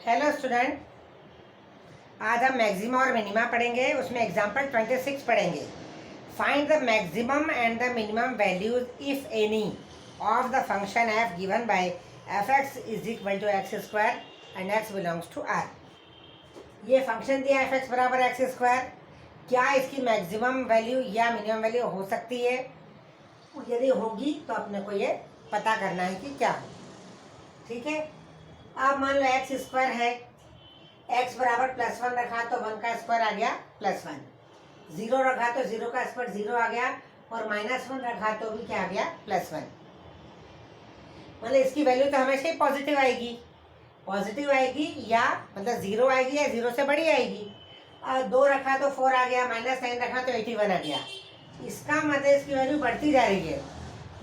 Hello student, आज हम maxima और मिनिमा पढ़ेंगे। उसमें एग्जाम्पल 26 पढ़ेंगे। Find the maximum and the minimum values if any of the function f given by f x is equal to x square and x belongs to R. ये function दिया f x बराबर x square. क्या इसकी maximum value या minimum value हो सकती है? यदि होगी तो अपने को ये पता करना है कि क्या हो। ठीक है, अब मान लो एक्स स्क्वायर है, एक्स बराबर +1 रखा तो 1 का स्क्वायर आ गया +1, 0 रखा तो 0 का स्क्वायर 0 आ गया, और -1 रखा तो भी क्या आ गया +1। मतलब इसकी वैल्यू तो हमेशा ही पॉजिटिव आएगी या मतलब 0 आएगी या 0 से बड़ी आएगी। 2 रखा तो 4 आ गया, -9 रखा तो 81 आ गया। इसका मतलब इसकी वैल्यू बढ़ती जा रही है,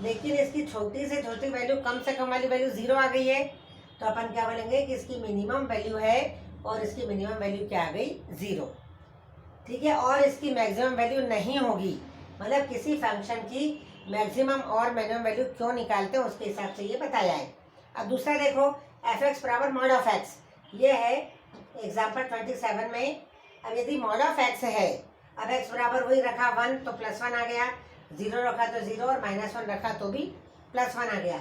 लेकिन इसकी छोटी से छोटी वैल्यू, कम से कम वाली वैल्यू 0 आ गई है, तो अपन क्या बोलेंगे कि इसकी मिनिमम वैल्यू है और इसकी मिनिमम वैल्यू क्या आ गई 0। ठीक है, और इसकी मैक्सिमम वैल्यू नहीं होगी। मतलब किसी फंक्शन की मैक्सिमम और मिनिमम वैल्यू क्यों निकालते हैं उसके हिसाब से ये बताया है। अब दूसरा देखो, एफ एक्स बराबर मॉड ऑफ एक्स, ये है एग्जाम्पल 27 में। अब यदि मॉड ऑफ एक्स है, अब एक्स बराबर वही रखा 1 तो +1 आ गया, 0 रखा तो 0 और -1 रखा तो भी +1 आ गया।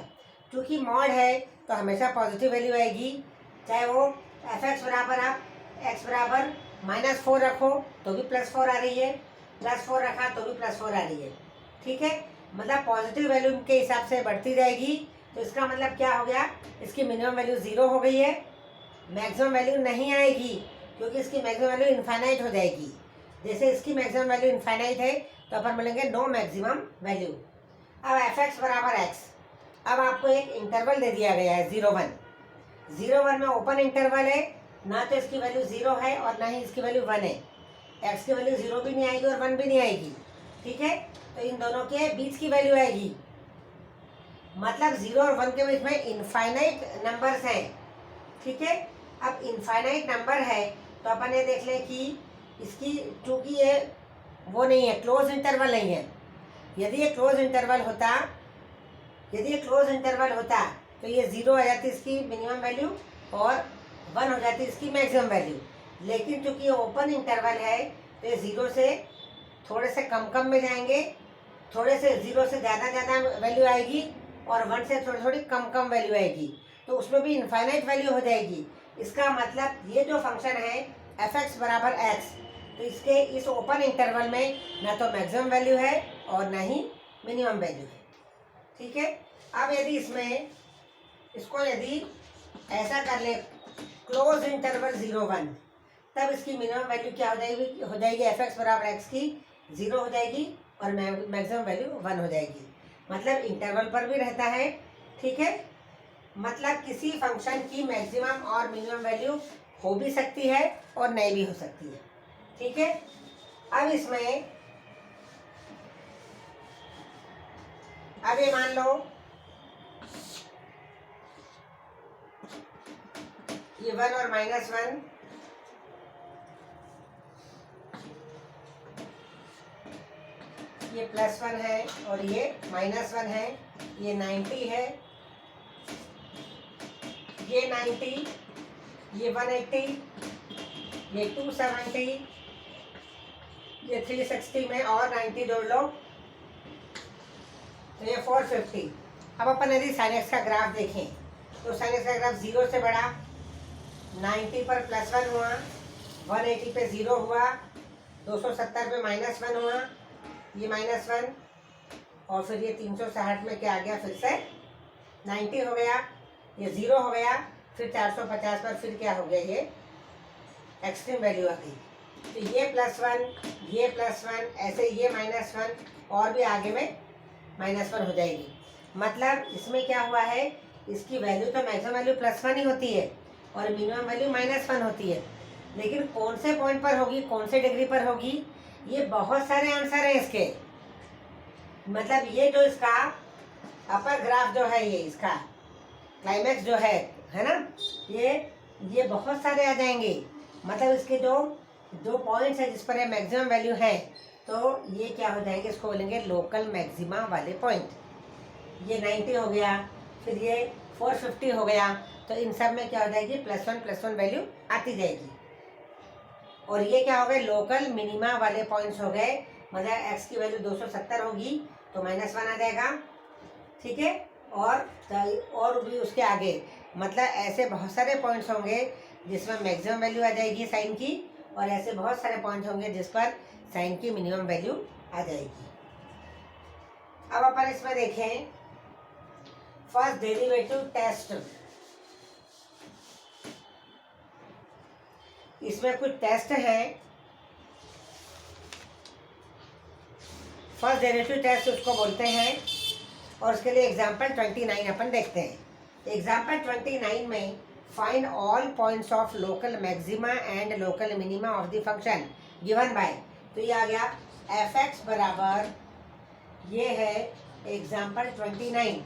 क्योंकि मॉड है तो हमेशा पॉजिटिव वैल्यू आएगी, चाहे वो एफ एक्स बराबर आप एक्स बराबर -4 रखो तो भी +4 आ रही है, +4 रखा तो भी +4 आ रही है। ठीक है, मतलब पॉजिटिव वैल्यू के हिसाब से बढ़ती जाएगी। तो इसका मतलब क्या हो गया, इसकी मिनिमम वैल्यू 0 हो गई है, मैक्सिमम वैल्यू नहीं आएगी क्योंकि इसकी मैक्सिमम वैल्यू इनफाइनाइट हो जाएगी। जैसे इसकी मैक्सिमम वैल्यू इनफाइनाइट है तो अपन बोलेंगे नो मैक्सिमम वैल्यू। अब एफ एक्स बराबर एक्स, अब आपको एक इंटरवल दे दिया गया है 0-1। 0-1 में ओपन इंटरवल है, ना तो इसकी वैल्यू 0 है और ना ही इसकी वैल्यू 1 है। एक्स की वैल्यू 0 भी नहीं आएगी और 1 भी नहीं आएगी। ठीक है, तो इन दोनों के बीच की वैल्यू आएगी। मतलब 0 और 1 के बीच में इनफाइनाइट नंबर्स हैं। ठीक है, अब इनफाइनाइट नंबर है तो अपन ये देख लें कि इसकी, चूंकि ये वो नहीं है, क्लोज इंटरवल नहीं है। यदि ये क्लोज इंटरवल होता तो ये 0 आ जाती इसकी मिनिमम वैल्यू और 1 हो जाती इसकी मैक्सिमम वैल्यू। लेकिन चूंकि ये ओपन इंटरवल है तो ये 0 से थोड़े से कम में जाएंगे, थोड़े से 0 से ज़्यादा वैल्यू आएगी और 1 से थोड़ी कम वैल्यू आएगी, तो उसमें भी इनफाइनाइट वैल्यू हो जाएगी। इसका मतलब ये जो फंक्शन है एफ एक्स बराबर एक्स, तो इसके इस ओपन इंटरवल में ना तो मैक्सिमम वैल्यू है और ना ही मिनिमम वैल्यू है। ठीक है, अब यदि इसको यदि ऐसा कर ले क्लोज इंटरवल 0-1, तब इसकी मिनिमम वैल्यू क्या हो जाएगी एफ एक्स बराबर एक्स की 0 हो जाएगी और मैक्सिमम वैल्यू 1 हो जाएगी। मतलब इंटरवल पर भी रहता है। ठीक है, मतलब किसी फंक्शन की मैक्सिमम और मिनिमम वैल्यू हो भी सकती है और नहीं भी हो सकती है। ठीक है, अब इसमें अब ये मान लो ये 1 और -1, ये +1 है और ये -1 है, ये 90 है, ये 90, ये 180, ये 270, ये 360 में और 90 जोड़ लो तो ये 450। अब अपन यदि sin x का ग्राफ देखें तो sin x का ग्राफ 0 से बढ़ा, 90 पर +1 हुआ, 180 पे 0 हुआ, 270 पे -1 हुआ, ये -1, और फिर ये 360 में क्या आ गया, फिर से 90 हो गया, ये 0 हो गया, फिर 450 पर फिर क्या हो गया, ये एक्सट्रीम वैल्यू आ गई। तो ये +1, ये +1, ऐसे ये -1 और भी आगे में -1 हो जाएगी। मतलब इसमें क्या हुआ है, इसकी वैल्यू तो मैक्सिमम वैल्यू +1 ही होती है और मिनिमम वैल्यू -1 होती है, लेकिन कौन से पॉइंट पर होगी, कौन से डिग्री पर होगी, ये बहुत सारे आंसर हैं इसके। मतलब ये जो इसका अपर ग्राफ जो है, ये इसका क्लाइमैक्स जो है ना, ये बहुत सारे आ जाएंगे। मतलब इसके जो पॉइंट्स है जिस पर ये मैक्सिमम वैल्यू है, तो ये क्या हो जाएंगे, इसको बोलेंगे लोकल मैक्सिमा वाले पॉइंट। ये 90 हो गया, फिर ये 450 हो गया, तो इन सब में क्या हो जाएगी, +1 वैल्यू आती जाएगी। और ये क्या हो गए, लोकल मिनिमा वाले पॉइंट्स हो गए। मतलब एक्स की वैल्यू 270 होगी तो -1 आ जाएगा, ठीक है। और भी उसके आगे, मतलब ऐसे बहुत सारे पॉइंट्स होंगे जिसमें मैक्सिमम वैल्यू आ जाएगी साइन की, और ऐसे बहुत सारे पॉइंट्स होंगे जिस पर साइन की मिनिमम वैल्यू आ जाएगी। अब अपन इसमें देखें फर्स्ट डेरिवेटिव टेस्ट। इसमें कुछ टेस्ट हैं। फर्स्ट डेरिवेटिव टेस्ट उसको बोलते हैं, और उसके लिए एग्जाम्पल 29 अपन देखते हैं। एग्जाम्पल 29 में find all points of local maxima and local minima of the function given by. तो ये आ गया f(x) बराबर, ये है एग्जाम्पल 29,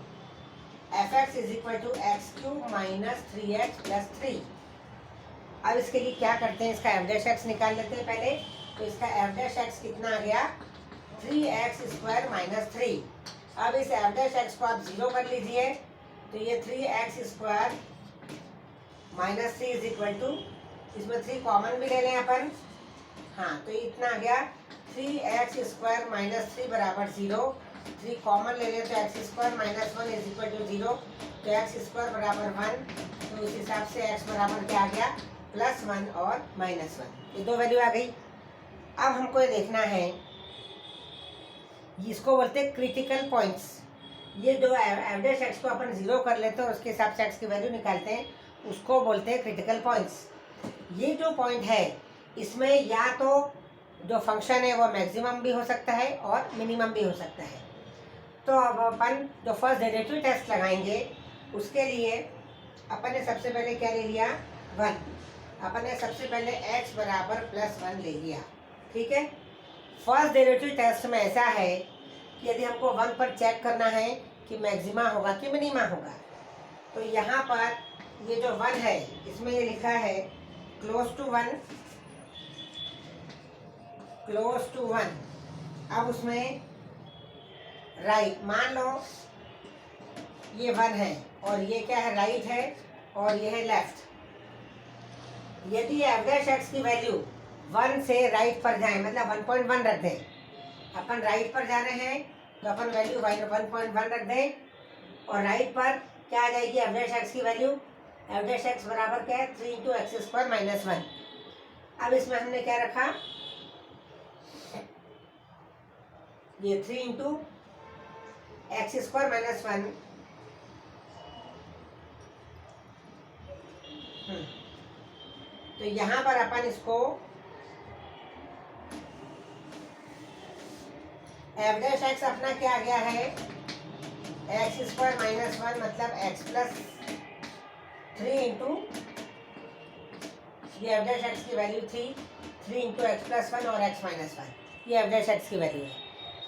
f(x) = x³ - 3x + 3। अब इसके लिए क्या करते हैं, इसका f'(x) निकाल लेते हैं पहले। तो इसका f'(x) कितना आ गया, 3x² - 3। अब इस f'(x) को आप 0 कर लीजिए, तो ये 3x² - 3 इसमें 3 कॉमन भी ले लें अपन। हाँ, तो इतना आ गया 3x² - 3 बराबर 0। 3 कॉमन ले लें तो x² - 1 = 0, तो x² बराबर 1। तो उस हिसाब से x बराबर क्या आ गया, +1 और -1। ये दो वैल्यू आ गई। अब हमको ये देखना है, इसको बोलते हैं क्रिटिकल पॉइंट्स। ये जो f'(x) को अपन 0 कर लेते हैं और उसके हिसाब से x की वैल्यू निकालते हैं, उसको बोलते हैं क्रिटिकल पॉइंट्स। ये जो पॉइंट है, इसमें या तो जो फंक्शन है वो मैक्सिमम भी हो सकता है और मिनिमम भी हो सकता है। तो अब अपन जो फर्स्ट डेरिवेटिव टेस्ट लगाएंगे, उसके लिए अपन ने सबसे पहले क्या ले लिया, 1। अपन ने सबसे पहले x बराबर +1 ले लिया, ठीक है। फर्स्ट डेरिवेटिव टेस्ट में ऐसा है कि यदि हमको 1 पर चेक करना है कि मैक्सिमा होगा कि मिनिमा होगा, तो यहाँ पर ये जो 1 है, इसमें ये लिखा है क्लोज टू 1। अब उसमें राइट, मान लो ये 1 है और ये क्या है, राइट है, और ये है लेफ्ट। यदि f'(x) की वैल्यू 1 से राइट पर जाए, मतलब 1.1 रख दें, अपन राइट पर जा रहे हैं तो अपन वैल्यू 1.1 रख दें, और राइट पर क्या आ जाएगी f'(x) की वैल्यू, f'(x) बराबर क्या है, 3 × x² - 1। अब इसमें हमने क्या रखा, ये 3 × x² - 1। तो यहाँ पर अपन इसको f'(x) अपना क्या आ गया है, x² - 1 मतलब x + 3 ये f'(x) की वैल्यू थी 3 × x + 1 और x - 1, ये f'(x) की वैल्यू है।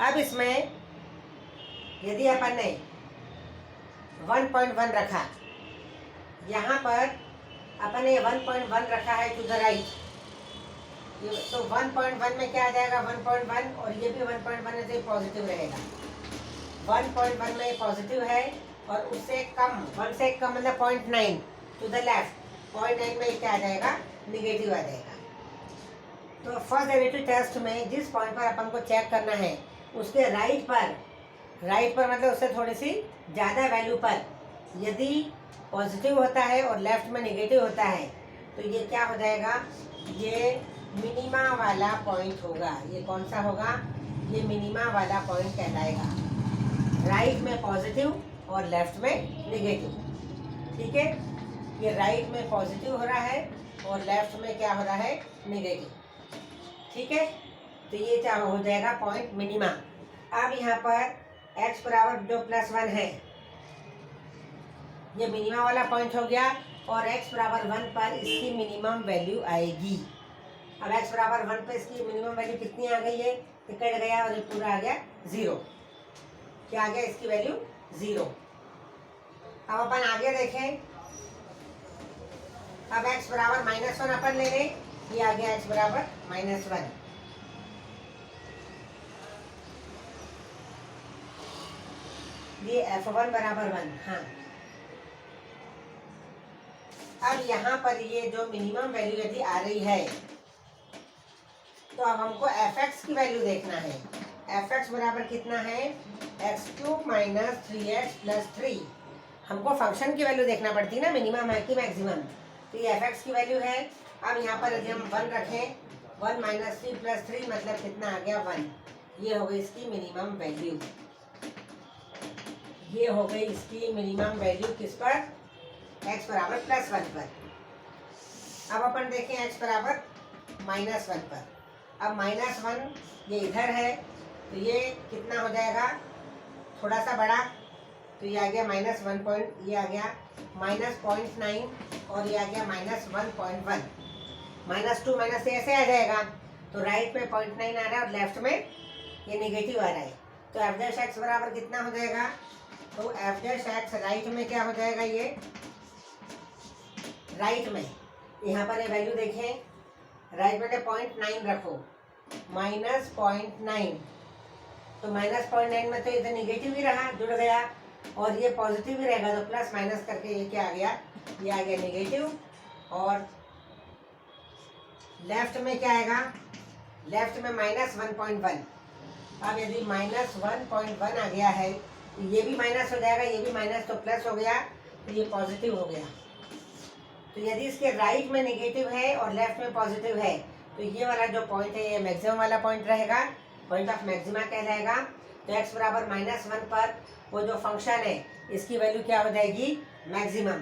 अब इसमें यदि अपन ने 1.1 रखा, यहाँ पर अपन ने 1.1 रखा है टू द राइट, तो 1.1 में क्या आ जाएगा, 1.1, और ये भी 1.1 है तो ये पॉजिटिव रहेगा। 1.1 में पॉजिटिव है, और उससे कम, 1 से कम मतलब 0.9 टू द लेफ्ट, 0.9 में क्या आ जाएगा, निगेटिव आ जाएगा। तो फर्स्ट डेरिवेटिव टेस्ट में जिस पॉइंट पर अपन को चेक करना है, उसके राइट पर मतलब उससे थोड़ी सी ज़्यादा वैल्यू पर यदि पॉजिटिव होता है और लेफ्ट में नेगेटिव होता है, तो ये क्या हो जाएगा, ये मिनिमा वाला पॉइंट होगा। ये कौन सा होगा, ये मिनिमा वाला पॉइंट कहलाएगा। राइट में पॉजिटिव और लेफ्ट में नेगेटिव, ठीक है। ये राइट में पॉजिटिव हो रहा है और लेफ्ट में क्या हो रहा है, नेगेटिव, ठीक है। तो ये क्या हो जाएगा, पॉइंट मिनिमा। अब यहाँ पर x बराबर जो +1 है, ये मिनिमम वाला पॉइंट हो गया, और x बराबर 1 पर इसकी मिनिमम वैल्यू आएगी। अब x बराबर 1 पर इसकी मिनिमम वैल्यू कितनी आ गई है, कट गया और ये पूरा आ गया 0। क्या आ गया, इसकी वैल्यू 0। अब अपन आगे देखें, अब x बराबर -1 अपन ले लें, ये आ गया x बराबर -1। ये f1 बराबर 1, हाँ, अब यहाँ पर ये जो मिनिमम वैल्यू यदि आ रही है तो अब हमको fx की वैल्यू देखना है। fx बराबर कितना है, x³ माइनस 3x प्लस 3। हमको फंक्शन की वैल्यू देखना पड़ती है ना, मिनिमम है कि मैक्सिमम। तो ये fx की वैल्यू है। अब यहाँ पर यदि हम 1 रखें, 1 माइनस 3 प्लस 3 मतलब कितना आ गया 1। ये हो गई इसकी मिनिमम वैल्यू। ये हो गई इसकी मिनिमम वैल्यू किस पर, x बराबर +1 पर। अब अपन देखें x बराबर -1 पर। अब -1 ये इधर है तो ये कितना हो जाएगा, थोड़ा सा बड़ा, तो ये आ गया -1 ये आ गया -0.9 और ये आ गया -1.1। -2 माइनस ऐसे आ जाएगा, तो राइट में 0.9 आ रहा है और लेफ्ट में ये नेगेटिव आ रहा है। तो f' बराबर कितना हो जाएगा, तो f' राइट में क्या हो जाएगा, ये राइट में यहाँ पर ये वैल्यू देखें, राइट में 0.9 रखो, -0.9, तो -0.9 में तो इधर निगेटिव ही रहा, जुड़ गया, और ये पॉजिटिव ही रहेगा, तो प्लस माइनस करके ये क्या आ गया, ये आ गया नेगेटिव। और लेफ्ट में क्या आएगा, लेफ्ट में -1.1। अब यदि -1.1 आ गया है तो ये भी माइनस हो जाएगा, ये भी माइनस, तो प्लस हो गया, तो ये पॉजिटिव हो गया। तो यदि इसके राइट में नेगेटिव है और लेफ्ट में पॉजिटिव है तो ये वाला जो पॉइंट है ये मैक्सिमम वाला पॉइंट रहेगा, पॉइंट ऑफ मैक्सिमा कहलाएगा। तो x बराबर -1 पर वो जो फंक्शन है इसकी वैल्यू क्या हो जाएगी, मैक्सिमम।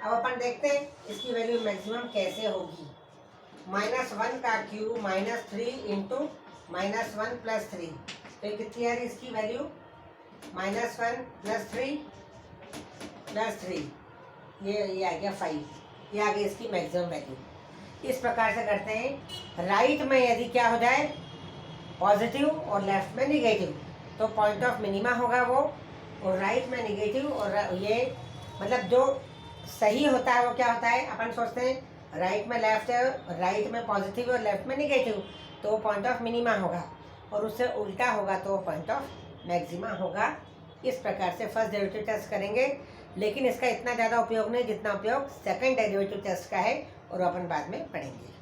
अब अपन देखते हैं इसकी वैल्यू मैक्सिमम कैसे होगी। -1 का क्यूब -3 इंटू -1 प्लस 3, तो कितनी आ रही इसकी वैल्यू, -1 प्लस 3 प्लस 3, ये आ गया 5। ये आ गई इसकी मैक्सिमम वैल्यू। इस प्रकार से करते हैं। राइट में यदि क्या हो जाए पॉजिटिव और लेफ्ट में निगेटिव तो पॉइंट ऑफ मिनिमा होगा वो, और राइट में निगेटिव, और ये मतलब जो सही होता है वो क्या होता है, अपन सोचते हैं राइट में लेफ्ट है, राइट में पॉजिटिव और लेफ्ट में निगेटिव, तो वो पॉइंट ऑफ मिनिमा होगा, और उससे उल्टा होगा तो वो पॉइंट ऑफ मैक्सिमा होगा। इस प्रकार से फर्स्ट डेरिवेटिव टेस्ट करेंगे, लेकिन इसका इतना ज़्यादा उपयोग नहीं जितना उपयोग सेकंड डेरिवेटिव टेस्ट का है, और अपन बाद में पढ़ेंगे।